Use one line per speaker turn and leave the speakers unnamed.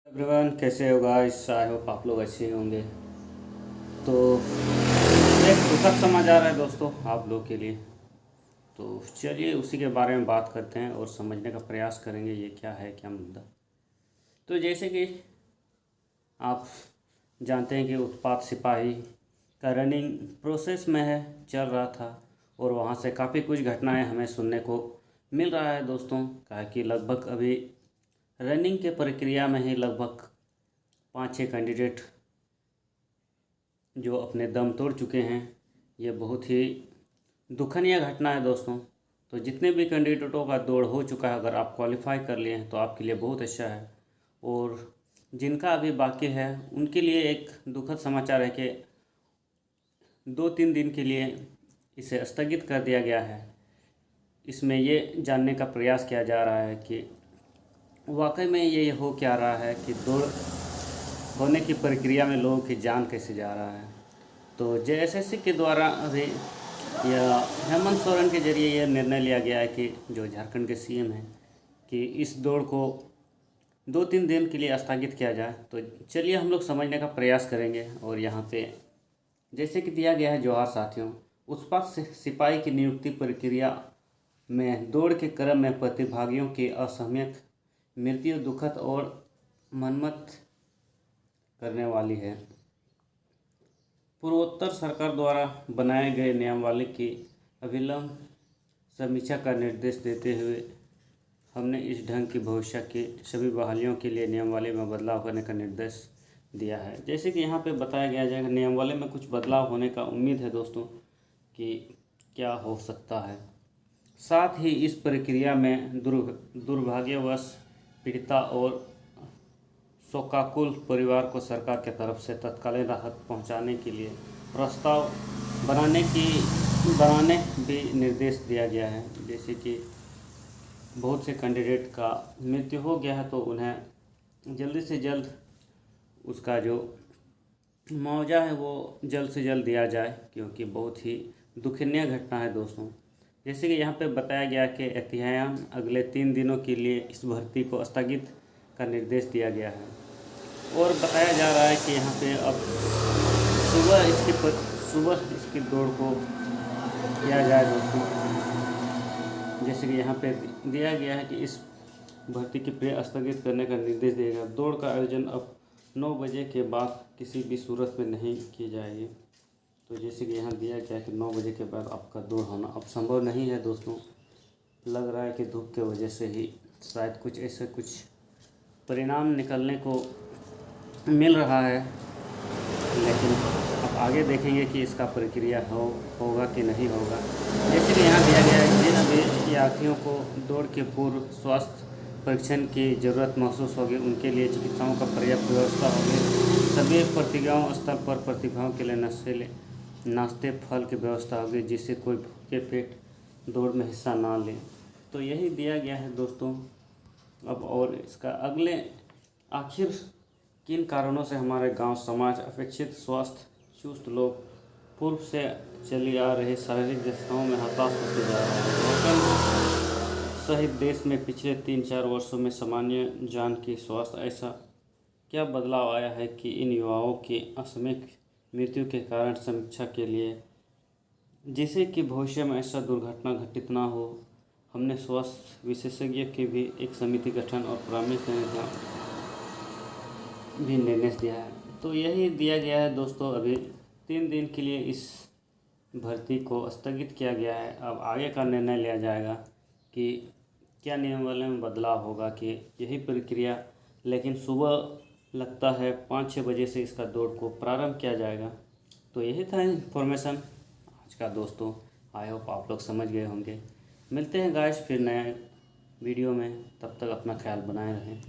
Everyone, कैसे हो guys? I hope आप लोग अच्छे होंगे। तो एक दुखद समाचार है दोस्तों आप लोग के लिए। तो चलिए उसी के बारे में बात करते हैं और समझने का प्रयास करेंगे ये क्या है, क्या मुद्दा। तो जैसे कि आप जानते हैं कि उत्पाद सिपाही का रनिंग प्रोसेस में है, चल रहा था और वहाँ से काफ़ी कुछ घटनाएं हमें सुनने को मिल रहा है दोस्तों। कहा कि लगभग अभी रनिंग के प्रक्रिया में ही लगभग 5-6 कैंडिडेट जो अपने दम तोड़ चुके हैं। ये बहुत ही दुखनीय घटना है दोस्तों। तो जितने भी कैंडिडेटों का दौड़ हो चुका है, अगर आप क्वालिफाई कर लिए हैं तो आपके लिए बहुत अच्छा है। और जिनका अभी बाकी है उनके लिए एक दुखद समाचार है कि 2-3 दिन के लिए इसे स्थगित कर दिया गया है। इसमें ये जानने का प्रयास किया जा रहा है कि वाकई में ये हो क्या रहा है कि दौड़ होने की प्रक्रिया में लोगों की जान कैसे जा रहा है। तो जेएसएससी के द्वारा अभी यह हेमंत सोरेन के जरिए यह निर्णय लिया गया है कि जो झारखंड के सीएम हैं कि इस दौड़ को 2-3 दिन के लिए स्थगित किया जाए। तो चलिए हम लोग समझने का प्रयास करेंगे। और यहाँ पे जैसे कि दिया गया है, जोहार साथियों, उत्पाद सिपाही की नियुक्ति प्रक्रिया में दौड़ के क्रम में प्रतिभागियों की असहमत मृत्यु दुखद और मनमत करने वाली है। पूर्वोत्तर सरकार द्वारा बनाए गए नियमावली की अविलंब समीक्षा का निर्देश देते हुए हमने इस ढंग की भविष्य की सभी बहालियों के लिए नियमावली में बदलाव करने का निर्देश दिया है। जैसे कि यहाँ पे बताया गया जाएगा, नियमावली में कुछ बदलाव होने का उम्मीद है दोस्तों कि क्या हो सकता है। साथ ही इस प्रक्रिया में दुर्भाग्यवश पीड़िता और शोकाकुल परिवार को सरकार की तरफ से तत्कालीन राहत पहुंचाने के लिए प्रस्ताव बनाने भी निर्देश दिया गया है। जैसे कि बहुत से कैंडिडेट का मृत्यु हो गया है तो उन्हें जल्दी से जल्द उसका जो मुआवजा है वो जल्द से जल्द दिया जाए, क्योंकि बहुत ही दुखनीय घटना है दोस्तों। जैसे कि यहाँ पे बताया गया कि एहतियातन अगले 3 दिनों के लिए इस भर्ती को स्थगित का निर्देश दिया गया है। और बताया जा रहा है कि यहाँ पे अब सुबह इसकी दौड़ को किया जाए दोस्तों। जैसे कि यहाँ पे दिया गया है कि इस भर्ती की प्रक्रिया स्थगित करने का निर्देश दिया गया। दौड़ का आयोजन अब 9 बजे के बाद किसी भी सूरत में नहीं की जाएगी। तो जैसे कि यहाँ दिया गया है कि 9 बजे के बाद आपका दौड़ होना अब संभव नहीं है दोस्तों। लग रहा है कि धूप के वजह से ही शायद कुछ परिणाम निकलने को मिल रहा है। लेकिन अब आगे देखेंगे कि इसका प्रक्रिया होगा कि नहीं होगा। जैसे कि यहाँ दिया गया है, जिन अभ्यर्थियों को दौड़ के पूर्व स्वास्थ्य परीक्षण की ज़रूरत महसूस होगी उनके लिए चिकित्साओं का पर्याप्त व्यवस्था होगी। सभी प्रतियोगिताओं स्थल पर प्रतिभागियों के लिए नाश्ते फल की व्यवस्था होगी, जिससे कोई भूखे पेट दौड़ में हिस्सा ना ले। तो यही दिया गया है दोस्तों। अब और इसका अगले आखिर किन कारणों से हमारे गांव समाज अपेक्षित स्वास्थ्य चुस्त लोग पूर्व से चली आ रही शारीरिक दशाओं में हताश होते जा रहे हैं। झारखंड सहित देश में पिछले 3-4 वर्षों में सामान्य जान की स्वास्थ्य ऐसा क्या बदलाव आया है कि इन युवाओं की असमयिक मृत्यु के कारण समीक्षा के लिए, जिससे कि भविष्य में ऐसा दुर्घटना घटित ना हो, हमने स्वास्थ्य विशेषज्ञ की भी एक समिति गठन और परामर्श देने का भी निर्देश दिया है। तो यही दिया गया है दोस्तों। अभी 3 दिन के लिए इस भर्ती को स्थगित किया गया है। अब आगे का निर्णय लिया जाएगा कि क्या नियमावली में बदलाव होगा कि यही प्रक्रिया, लेकिन सुबह लगता है 5-6 बजे से इसका दौड़ को प्रारंभ किया जाएगा। तो यही था इन्फॉर्मेशन आज का दोस्तों। आई होप आप लोग समझ गए होंगे। मिलते हैं गाइस फिर नए वीडियो में, तब तक अपना ख्याल बनाए रहें।